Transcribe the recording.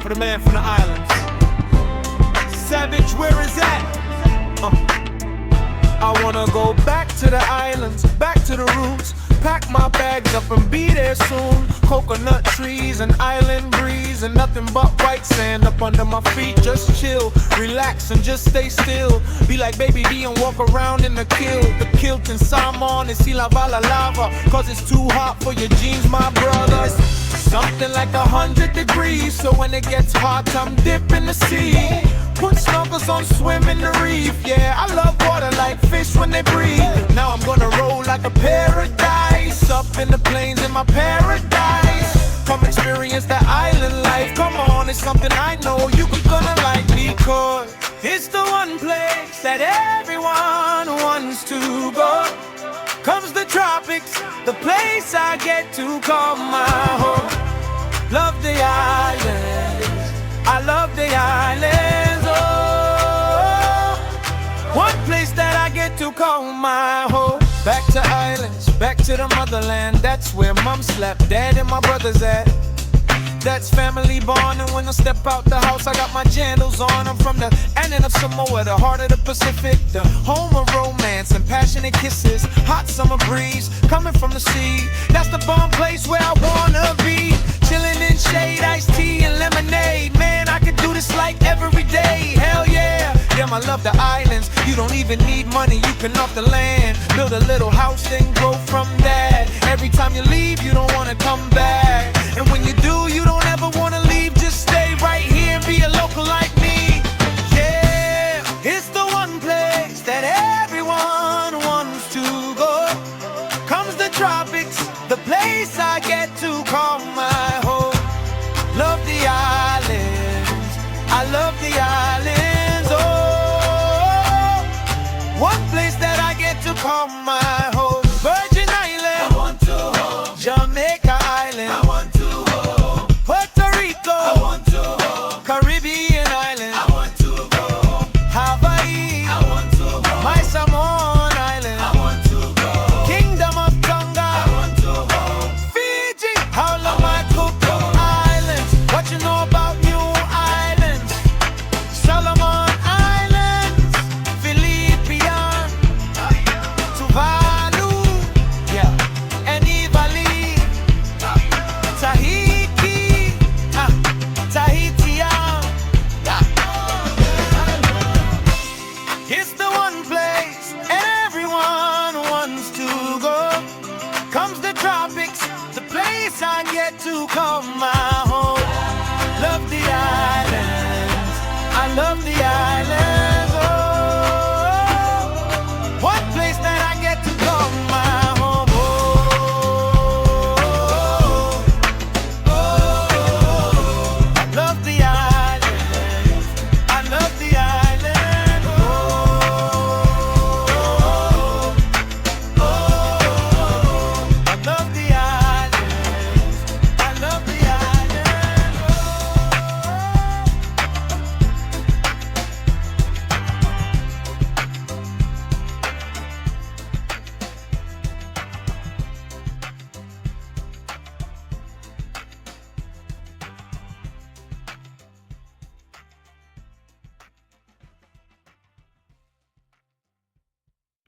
for the man from the islands. Savage, where is that? I wanna go back to the islands, back to the roots. Pack my bags up and be there soon. Coconut trees and island breeze, and nothing but white sand up under my feet. Just chill, relax and just stay still. Be like Baby D and walk around in the kilt and salmon and see la lava. Cause it's too hot for your jeans, my brothers. Something like 100 degrees, so when it gets hot, I'm dipping the sea. Put snorkels on, swim in the reef. Yeah, I love water like fish when they breathe. Now I'm gonna roll like a paradise, up in the plains in my paradise. Come experience the island life. Come on, it's something I know you gonna like, because it's the one place that everyone wants to go. Comes the tropics, the place I get to call my home. Love the islands, I love the islands, oh. One place that I get to call my home. Back to islands, back to the motherland. That's where mom slept, dad and my brothers at. That's family bond, and when I step out the house, I got my jandals on. I'm from the island of Samoa, the heart of the Pacific, the home of romance and passionate kisses. Hot summer breeze coming from the sea. That's the bomb place where I wanna be. Chilling in shade, iced tea and lemonade. Man, I could do this like every day. Hell yeah. Damn, I love the islands. You don't even need money, you can off the land. Build a little house, then grow from that. Every time you leave, you don't wanna come back. And when you do, you don't ever wanna leave. Just stay right here and be a local like me. Yeah, it's the one place that everyone wants to go. Comes the tropics, the place I get to call my home. Love the islands, I love the islands, oh. One place that I get to call my home. Virgin Islands, I want to home. Jamaica Island, I want to home. Puerto Rico, I want to home. Caribbean Island, I want to go. Hawaii, I want to home. My Samoan Island, I want to go. Kingdom of Tonga, I want to home. Fiji, how long my Cook Islands. What you know about New Islands? Solomon Islands, Philippines, Tuvalu, yeah, and Ivali, Tahiti, Tahiti, it's the one place everyone wants to go. Comes the tropics, the place I get to call my home. Love the islands, I love the